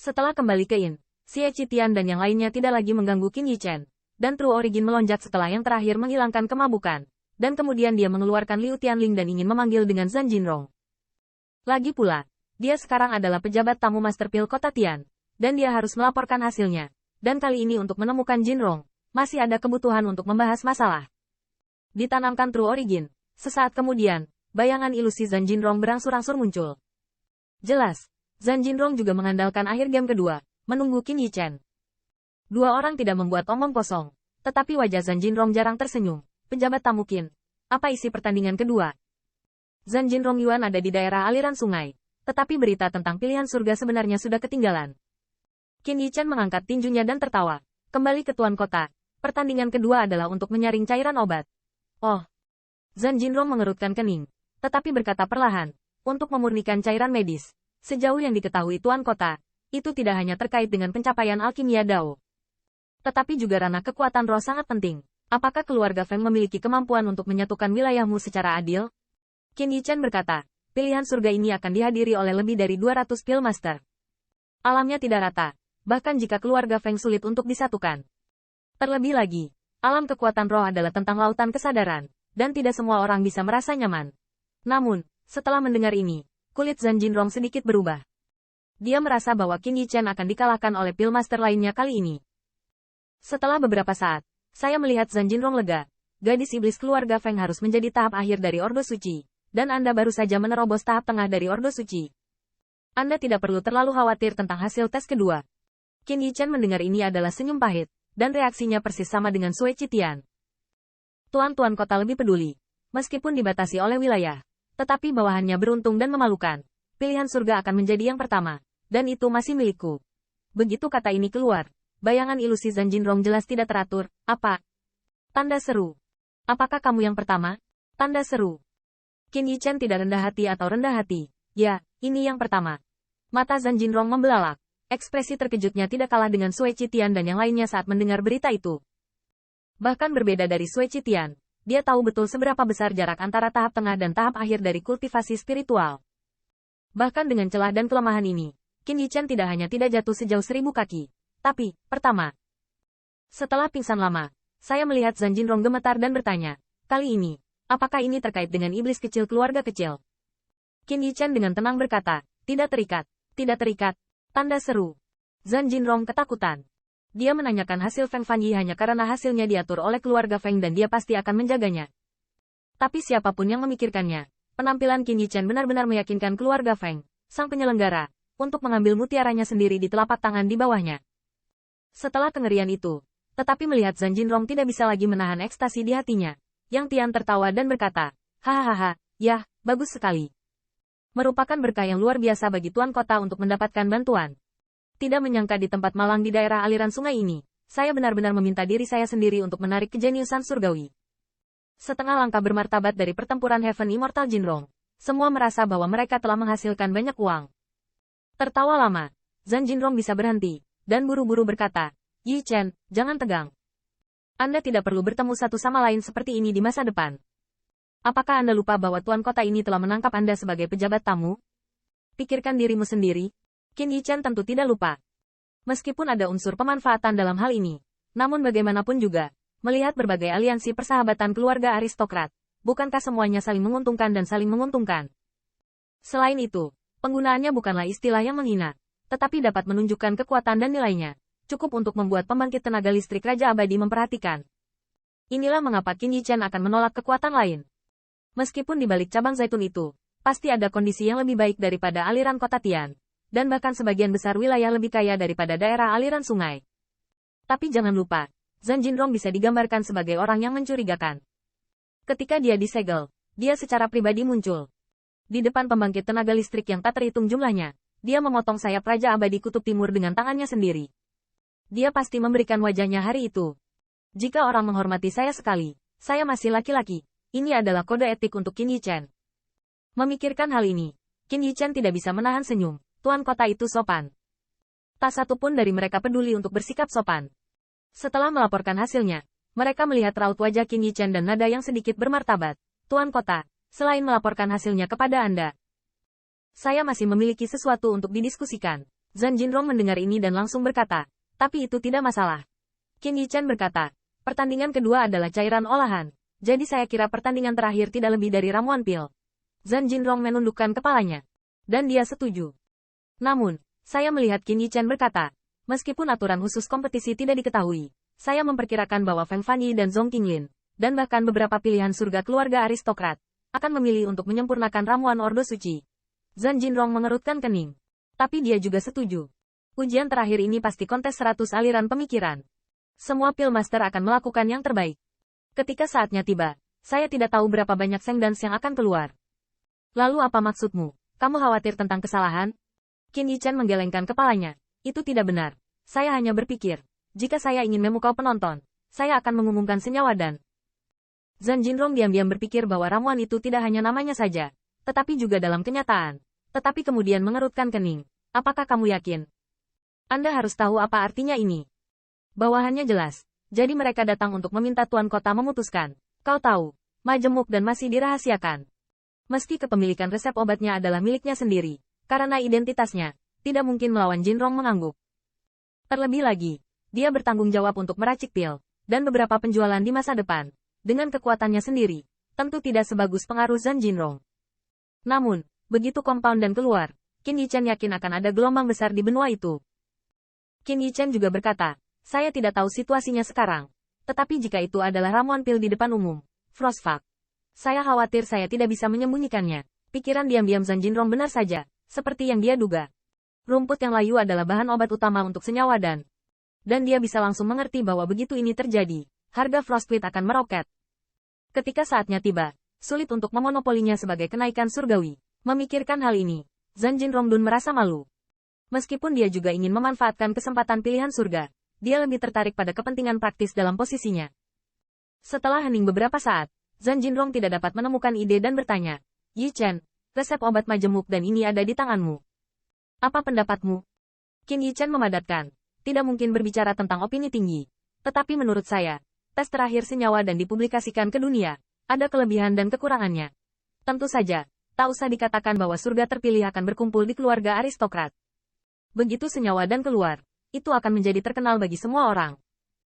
Setelah kembali ke Yin, Xie Qitian dan yang lainnya tidak lagi mengganggu Qin Yichen, dan True Origin melonjak setelah yang terakhir menghilangkan kemabukan, dan kemudian dia mengeluarkan Liu Tianling dan ingin memanggil dengan Zhan Jinrong. Lagi pula, dia sekarang adalah pejabat tamu Master Pil Kota Tian, dan dia harus melaporkan hasilnya, dan kali ini untuk menemukan Jinrong, masih ada kebutuhan untuk membahas masalah. Ditanamkan True Origin, sesaat kemudian, bayangan ilusi Zhan Jinrong berangsur-angsur muncul. Jelas, Zhan Jinrong juga mengandalkan akhir game kedua, menunggu Qin Yichen. Dua orang tidak membuat omong kosong, tetapi wajah Zhan Jinrong jarang tersenyum. Pejabat tamu Qin, apa isi pertandingan kedua? Zhan Jinrong Yuan ada di daerah aliran sungai, tetapi berita tentang pilihan surga sebenarnya sudah ketinggalan. Qin Yichen mengangkat tinjunya dan tertawa. Kembali ke tuan kota, pertandingan kedua adalah untuk menyaring cairan obat. Oh. Zhan Jinrong mengerutkan kening, tetapi berkata perlahan, untuk memurnikan cairan medis. Sejauh yang diketahui tuan kota, itu tidak hanya terkait dengan pencapaian alkimia Dao, tetapi juga ranah kekuatan roh sangat penting. Apakah keluarga Feng memiliki kemampuan untuk menyatukan wilayahmu secara adil? Qin Yichen berkata, pilihan surga ini akan dihadiri oleh lebih dari 200 Pil Master. Alamnya tidak rata, bahkan jika keluarga Feng sulit untuk disatukan. Terlebih lagi, alam kekuatan roh adalah tentang lautan kesadaran, dan tidak semua orang bisa merasa nyaman. Namun, setelah mendengar ini, kulit Zhan Jinrong sedikit berubah. Dia merasa bahwa Qin Yichen akan dikalahkan oleh Pil Master lainnya kali ini. Setelah beberapa saat, saya melihat Zhan Jinrong lega. Gadis iblis keluarga Feng harus menjadi tahap akhir dari Ordo Suci, dan Anda baru saja menerobos tahap tengah dari Ordo Suci. Anda tidak perlu terlalu khawatir tentang hasil tes kedua. Qin Yichen mendengar ini adalah senyum pahit, dan reaksinya persis sama dengan Xie Qitian. Tuan-tuan kota lebih peduli, meskipun dibatasi oleh wilayah, tetapi bawahannya beruntung dan memalukan. Pilihan surga akan menjadi yang pertama, dan itu masih milikku. Begitu kata ini keluar, bayangan ilusi Zhan Jinrong jelas tidak teratur. Apa? Tanda seru. Apakah kamu yang pertama? Tanda seru. Qin Yichen tidak rendah hati atau rendah hati. Ya, ini yang pertama. Mata Zhan Jinrong membelalak. Ekspresi terkejutnya tidak kalah dengan Xie Qitian dan yang lainnya saat mendengar berita itu. Bahkan berbeda dari Xie Qitian, dia tahu betul seberapa besar jarak antara tahap tengah dan tahap akhir dari kultivasi spiritual. Bahkan dengan celah dan kelemahan ini, Qin Yichen tidak hanya tidak jatuh sejauh 1000 kaki, tapi, pertama. Setelah pingsan lama, saya melihat Zhan Jinrong gemetar dan bertanya, kali ini, apakah ini terkait dengan iblis kecil keluarga kecil? Qin Yichen dengan tenang berkata, tidak terikat, tanda seru. Zhan Jinrong ketakutan. Dia menanyakan hasil Feng Fanyi hanya karena hasilnya diatur oleh keluarga Feng dan dia pasti akan menjaganya. Tapi siapapun yang memikirkannya, penampilan Qin Yichen benar-benar meyakinkan keluarga Feng, sang penyelenggara, untuk mengambil mutiaranya sendiri di telapak tangan di bawahnya. Setelah kengerian itu, tetapi melihat Zhan Jinrong tidak bisa lagi menahan ekstasi di hatinya, Yang Tian tertawa dan berkata, hahaha, yah, bagus sekali. Merupakan berkah yang luar biasa bagi tuan kota untuk mendapatkan bantuan. Tidak menyangka di tempat malang di daerah aliran sungai ini, saya benar-benar meminta diri saya sendiri untuk menarik kejeniusan surgawi. Setengah langkah bermartabat dari pertempuran Heaven Immortal Jinrong, semua merasa bahwa mereka telah menghasilkan banyak uang. Tertawa lama, Zhan Jinrong bisa berhenti, dan buru-buru berkata, Yi Chen, jangan tegang. Anda tidak perlu bertemu satu sama lain seperti ini di masa depan. Apakah Anda lupa bahwa tuan kota ini telah menangkap Anda sebagai pejabat tamu? Pikirkan dirimu sendiri. Qin Yichen tentu tidak lupa. Meskipun ada unsur pemanfaatan dalam hal ini, namun bagaimanapun juga, melihat berbagai aliansi persahabatan keluarga aristokrat, bukankah semuanya saling menguntungkan dan saling menguntungkan? Selain itu, penggunaannya bukanlah istilah yang menghina, tetapi dapat menunjukkan kekuatan dan nilainya, cukup untuk membuat pembangkit tenaga listrik Raja Abadi memperhatikan. Inilah mengapa Qin Yichen akan menolak kekuatan lain. Meskipun di balik cabang zaitun itu, pasti ada kondisi yang lebih baik daripada aliran kota Tian. Dan bahkan sebagian besar wilayah lebih kaya daripada daerah aliran sungai. Tapi jangan lupa, Zhan Jinrong bisa digambarkan sebagai orang yang mencurigakan. Ketika dia disegel, dia secara pribadi muncul. Di depan pembangkit tenaga listrik yang tak terhitung jumlahnya, dia memotong sayap Raja Abadi Kutub Timur dengan tangannya sendiri. Dia pasti memberikan wajahnya hari itu. Jika orang menghormati saya sekali, saya masih laki-laki. Ini adalah kode etik untuk Qin Yichen. Memikirkan hal ini, Qin Yichen tidak bisa menahan senyum. Tuan kota itu sopan. Tak satu pun dari mereka peduli untuk bersikap sopan. Setelah melaporkan hasilnya, mereka melihat raut wajah Qin Yichen dan nada yang sedikit bermartabat. Tuan kota, selain melaporkan hasilnya kepada Anda, saya masih memiliki sesuatu untuk didiskusikan. Zhan Jinrong mendengar ini dan langsung berkata, tapi itu tidak masalah. Qin Yichen berkata, pertandingan kedua adalah cairan olahan, jadi saya kira pertandingan terakhir tidak lebih dari ramuan pil. Zhan Jinrong menundukkan kepalanya. Dan dia setuju. Namun, saya melihat Qin Yichen berkata, meskipun aturan khusus kompetisi tidak diketahui, saya memperkirakan bahwa Feng Fanyi dan Zhong Qinglin, dan bahkan beberapa pilihan surga keluarga aristokrat, akan memilih untuk menyempurnakan ramuan Ordo Suci. Zhan Jinrong mengerutkan kening. Tapi dia juga setuju. Ujian terakhir ini pasti kontes 100 aliran pemikiran. Semua pil master akan melakukan yang terbaik. Ketika saatnya tiba, saya tidak tahu berapa banyak Sengdans yang akan keluar. Lalu apa maksudmu? Kamu khawatir tentang kesalahan? Qin Yichen menggelengkan kepalanya. Itu tidak benar. Saya hanya berpikir, jika saya ingin memukau penonton, saya akan mengumumkan senyawa dan... Zhan Jinrong diam-diam berpikir bahwa ramuan itu tidak hanya namanya saja, tetapi juga dalam kenyataan. Tetapi kemudian mengerutkan kening. Apakah kamu yakin? Anda harus tahu apa artinya ini. Bawahannya jelas. Jadi mereka datang untuk meminta Tuan Kota memutuskan. Kau tahu, majemuk dan masih dirahasiakan. Meski kepemilikan resep obatnya adalah miliknya sendiri, karena identitasnya, tidak mungkin melawan Jinrong mengangguk. Terlebih lagi, dia bertanggung jawab untuk meracik pil, dan beberapa penjualan di masa depan. Dengan kekuatannya sendiri, tentu tidak sebagus pengaruh Zhan Jinrong. Namun, begitu compound dan keluar, Qin Yichen yakin akan ada gelombang besar di benua itu. Qin Yichen juga berkata, saya tidak tahu situasinya sekarang, tetapi jika itu adalah ramuan pil di depan umum, Frostfuck. Saya khawatir saya tidak bisa menyembunyikannya. Pikiran diam-diam Zhan Jinrong benar saja, seperti yang dia duga. Rumput yang layu adalah bahan obat utama untuk senyawa dan dia bisa langsung mengerti bahwa begitu ini terjadi, harga Frostwheat akan meroket. Ketika saatnya tiba, sulit untuk memonopolinya sebagai kenaikan surgawi. Memikirkan hal ini, Zhan Jinrong Dun merasa malu. Meskipun dia juga ingin memanfaatkan kesempatan pilihan surga, dia lebih tertarik pada kepentingan praktis dalam posisinya. Setelah hening beberapa saat, Zhan Jinrong tidak dapat menemukan ide dan bertanya, Yichen, resep obat majemuk dan ini ada di tanganmu. Apa pendapatmu? Qin Yichen memadatkan, tidak mungkin berbicara tentang opini tinggi. Tetapi menurut saya, tes terakhir senyawa dan dipublikasikan ke dunia, ada kelebihan dan kekurangannya. Tentu saja, tak usah dikatakan bahwa surga terpilih akan berkumpul di keluarga aristokrat. Begitu senyawa dan keluar, itu akan menjadi terkenal bagi semua orang.